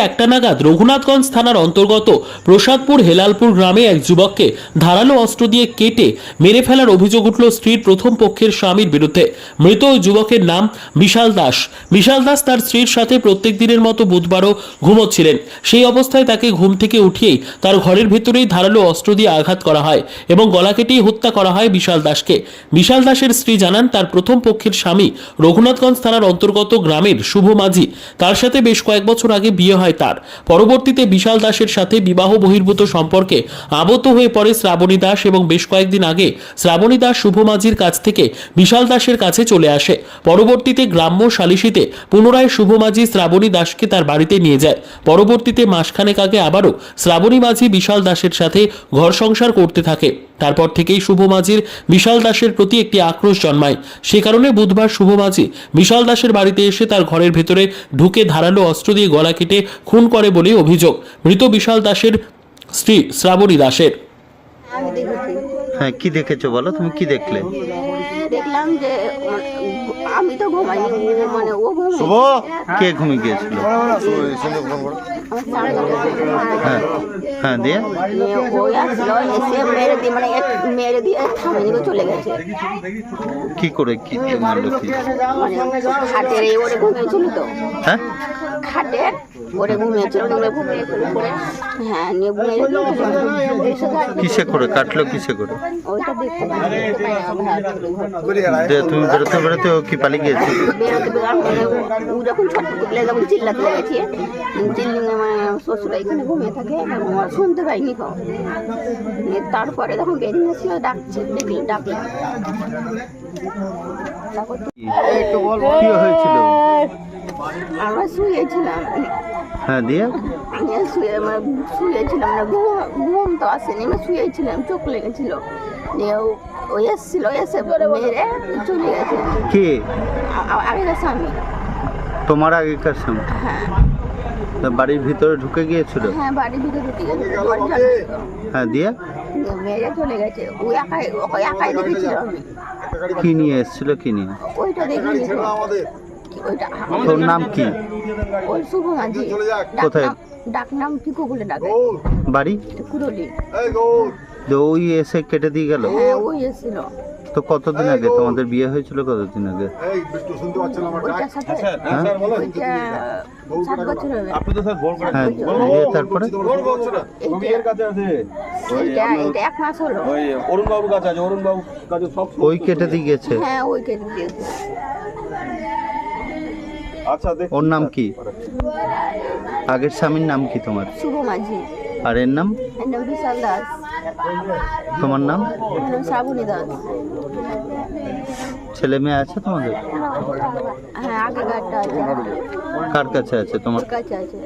একটা নাগাদ রঘুনাথগঞ্জ থানার অন্তর্গত প্রসাদপুর হেলালপুর গ্রামে এক যুবককে ধারালো অস্ত্র দিয়ে কেটে মেরে ফেলার অভিযোগ উঠল স্ত্রীর প্রথম পক্ষের স্বামীর বিরুদ্ধে। মৃত ওই যুবকের নাম বিশাল দাস। বিশাল দাস তার স্ত্রীর সাথে প্রত্যেক দিনের মতো বুধবারও ঘুমোচ্ছিলেন। সেই অবস্থায় তাকে ঘুম থেকে উঠিয়েই তার ঘরের ভেতরেই ধারালো অস্ত্র দিয়ে আঘাত করা হয় এবং গলা কেটেই হত্যা করা হয় বিশাল দাসকে। বিশাল দাসের স্ত্রী জানান, তার প্রথম পক্ষের স্বামী রঘুনাথগঞ্জ থানার অন্তর্গত গ্রামের শুভ মাঝি, তার সাথে বেশ কয়েক বছর আগে বিয়ে হয় তার। পরবর্তীতে বিশাল দাসের সাথে বিবাহ বহির্ভূত সম্পর্কে আবদ্ধ হয়ে পড়ে শ্রাবণী দাস এবং বেশ কয়েকদিন আগে শ্রাবণী দাস শুভ মাঝির কাছ থেকে বিশাল দাসের কাছে চলে আসে। পরবর্তীতে গ্রাম্য সালিশিতে পুনরায় শুভ মাঝি শ্রাবণী দাসকে তার বাড়িতে নিয়ে যায়। পরবর্তীতে মাসখানেক আগে আবারও শ্রাবণী মাঝি বিশাল দাসের সাথে ঘর সংসার করতে থাকে। তারপর থেকেই শুভ মাঝির বিশাল দাসের প্রতি একটি আক্রোশ জন্মায়। সে কারণে বুধবার শুভ মাঝি বিশাল দাসের বাড়িতে এসে তার ঘরের ভেতরে ঢুকে ধারালো অস্ত্র দিয়ে গলা কেটে খুন করে বলে অভিযোগ মৃত বিশাল দাসের স্ত্রী শ্রাবণী দাসের। হ্যাঁ, কি দেখেছো বলো, তুমি কি দেখলে? দেখলাম যে আমি তো ঘুমাইনি, মানে ও ঘুমাই। কে ঘুমিয়ে গিয়েছিল? হ্যাঁ হ্যাঁ, দিয়ে ওই আসলো, এসে মেরে দিয়ে, মানে মেরে দিয়ে থামিয়ে চলে গেছে। কি করে, কি মারলো, কি মানে খাটের এই ওরে ঘুমিয়েছিল তো, হ্যাঁ খাটের ওরে ঘুমিয়েছিল, হ্যাঁ নিয়ে ঘুমিয়ে কিসে করে কাটলো, কিসে করে? ওইটা দেখতে তুমি বেরোতে বেরোতে ও কি পালিয়ে গিয়েছে? বেরোতে ও যখন ছটফট করলে, যখন চিল্লাতে লেগেছে, চিল্লিংয়ে মানে শ্বশুর এখানে ঘুমিয়ে থাকে, শুনতে পাইনি। তারপরে যখন বেরিয়ে এসেছিল ডাকছে, দেখলি ডাকলাম। কি হয়েছিল? আমরা শুয়েছিলাম, হ্যাঁ, দিয়ে আমি শুয়েছিলাম না, ঘুম তো আসেনি, আমি শুয়েছিলাম, চোখ লেগেছিল। ও এসেছিল, এসে মেরে চলে গেছে। কে? আগেকার স্বামী। তোমার আগেকার স্বামী? হ্যাঁ। তা বাড়ির ভিতরে ঢুকে গিয়েছিল? হ্যাঁ, বাড়ির ভিতরে ঢুকে গেছে। হ্যাঁ, দিয়ে মেরে চলে গেছে। ও একাই, ওকে একাই দেখেছিল। আমি কি নিয়ে এসেছিল, কি নিয়ে? ওইটা দেখিনি। ওইটা তোর নাম কি? ওই শুভ মাঝি। কোথায়? ডাক নাম পিকু বলে ডাকে। বাড়ি কুড়লি। ওই এসে কেটে দিয়ে গেল? হ্যাঁ, ওই এসেছিল। তো কতদিন আগে তোমাদের বিয়ে হয়েছিল? কতদিন আগে? ওইটার সাথে হ্যাঁ, 7 বছর হবে। হ্যাঁ, তারপরে এটা 1 মাস হলো। ওই কেটে দিয়ে গেছে? হ্যাঁ, ওই কেটে দিয়েছে। ওর নাম কি? আগের স্বামীর নাম কি তোমার? শুভ মাঝি। আর এর নাম? এর নাম বিশাল দাস। তোমার নাম? শ্রাবণী দাস। ছেলে মেয়ে আছে তোমাদের? হ্যাঁ, আগে গাড়িটা আছে। কার কাছে আছে? তোমার কাছে আছে।